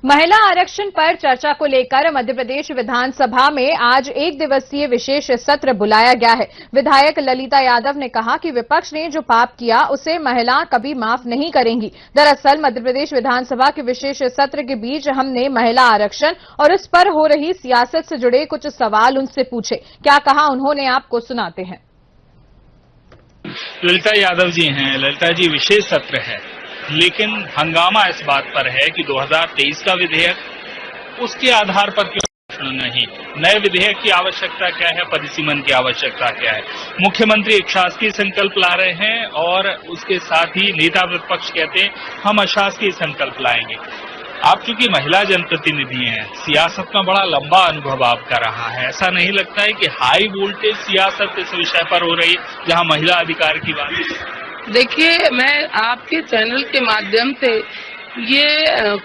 महिला आरक्षण पर चर्चा को लेकर मध्य प्रदेश विधानसभा में आज एक दिवसीय विशेष सत्र बुलाया गया है। विधायक ललिता यादव ने कहा कि विपक्ष ने जो पाप किया उसे महिला कभी माफ नहीं करेंगी। दरअसल मध्य प्रदेश विधानसभा के विशेष सत्र के बीच हमने महिला आरक्षण और इस पर हो रही सियासत से जुड़े कुछ सवाल उनसे पूछे। क्या कहा उन्होंने, आपको सुनाते हैं। ललिता यादव जी हैं। ललिता जी, विशेष सत्र है, लेकिन हंगामा इस बात पर है कि 2023 का विधेयक, उसके आधार पर क्यों नहीं? नए विधेयक की आवश्यकता क्या है, परिसीमन की आवश्यकता क्या है? मुख्यमंत्री एक शासकीय संकल्प ला रहे हैं और उसके साथ ही नेता प्रतिपक्ष कहते हैं हम अशासकीय संकल्प लाएंगे। आप चूंकि महिला जनप्रतिनिधि हैं, सियासत में बड़ा लंबा अनुभव आपका रहा है, ऐसा नहीं लगता है कि हाई वोल्टेज सियासत इस विषय पर हो रही है जहां महिला अधिकार की बात है? देखिए, मैं आपके चैनल के माध्यम से ये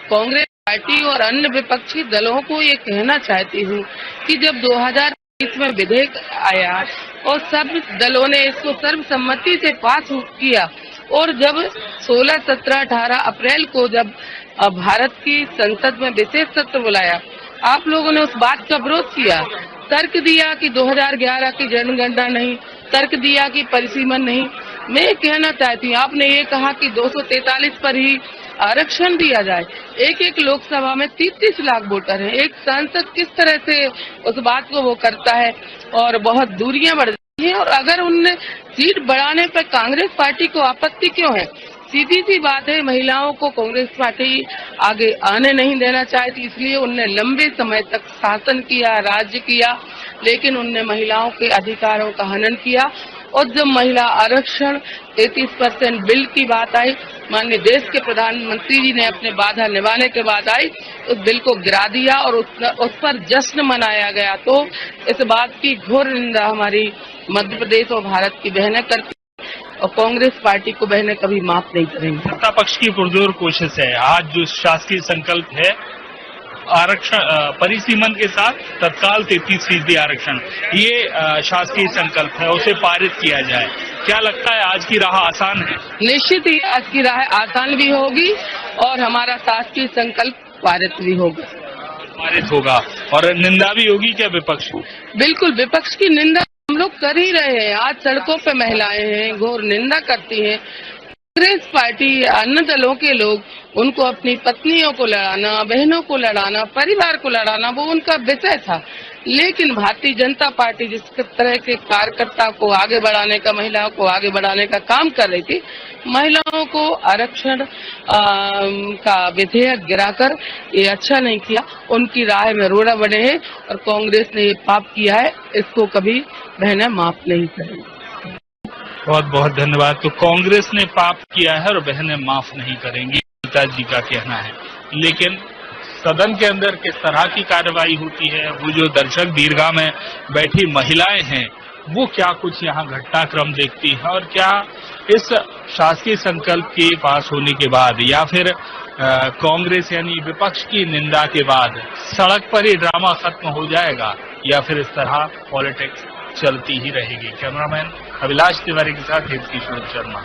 कांग्रेस पार्टी और अन्य विपक्षी दलों को ये कहना चाहती हूँ कि जब 2023 में विधेयक आया और सब दलों ने इसको सर्वसम्मति से पास किया और जब 16, 17, 18 अप्रैल को जब भारत की संसद में विशेष सत्र बुलाया, आप लोगों ने उस बात का विरोध किया, तर्क दिया कि 2011 की जनगणना नहीं, तर्क दिया कि परिसीमन नहीं। मैं कहना चाहती हूँ, आपने ये कहा कि 243 पर ही आरक्षण दिया जाए। एक लोकसभा में 33 लाख वोटर हैं। एक सांसद किस तरह से उस बात को वो करता है और बहुत दूरियां बढ़ जाती हैं। और अगर उनने सीट बढ़ाने पर कांग्रेस पार्टी को आपत्ति क्यों है? सीधी सी बात है, महिलाओं को कांग्रेस पार्टी आगे आने नहीं देना चाहती, इसलिए उनने लंबे समय तक शासन किया, राज्य किया, लेकिन उनने महिलाओं के अधिकारों का हनन किया। और जब महिला आरक्षण 33% बिल की बात आई, माननीय देश के प्रधानमंत्री जी ने अपने वादा निभाने के बाद आई, उस बिल को गिरा दिया और उस पर जश्न मनाया गया। तो इस बात की घोर निंदा हमारी मध्य प्रदेश और भारत की बहनें करती और कांग्रेस पार्टी को बहनें कभी माफ नहीं करेंगी। सत्ता पक्ष की पुरजोर कोशिश है। आज जो शासकीय संकल्प है, आरक्षण परिसीमन के साथ तत्काल 33% आरक्षण, ये शासकीय संकल्प है, उसे पारित किया जाए। क्या लगता है आज की राह आसान है? निश्चित ही आज की राह आसान भी होगी और हमारा शासकीय संकल्प पारित भी होगा। पारित होगा और निंदा भी होगी क्या विपक्ष? बिल्कुल, विपक्ष की निंदा हम लोग कर ही रहे हैं। आज सड़कों पे महिलाएं हैं, घोर निंदा करती हैं। कांग्रेस पार्टी, अन्य दलों के लोग उनको अपनी पत्नियों को लड़ाना, बहनों को लड़ाना, परिवार को लड़ाना, वो उनका विषय था। लेकिन भारतीय जनता पार्टी जिस तरह के कार्यकर्ता को आगे बढ़ाने का, महिलाओं को आगे बढ़ाने का काम कर रही थी, महिलाओं को आरक्षण का विधेयक गिराकर ये अच्छा नहीं किया। उनकी राह में रोड़ा बने हैं और कांग्रेस ने ये पाप किया है, इसको कभी बहनें माफ नहीं करेंगी। बहुत बहुत धन्यवाद। तो कांग्रेस ने पाप किया है और बहनें माफ नहीं करेंगी, पिताजी का कहना है। लेकिन सदन के अंदर किस तरह की कार्रवाई होती है, वो जो दर्शक दीर्घा में बैठी महिलाएं हैं, वो क्या कुछ यहाँ घटनाक्रम देखती है और क्या इस शासकीय संकल्प के पास होने के बाद या फिर कांग्रेस यानी विपक्ष की निंदा के बाद सड़क पर ही ड्रामा खत्म हो जाएगा या फिर इस तरह पॉलिटिक्स चलती ही रहेगी? कैमरामैन अभिलाष तिवारी के साथ किशोर शर्मा।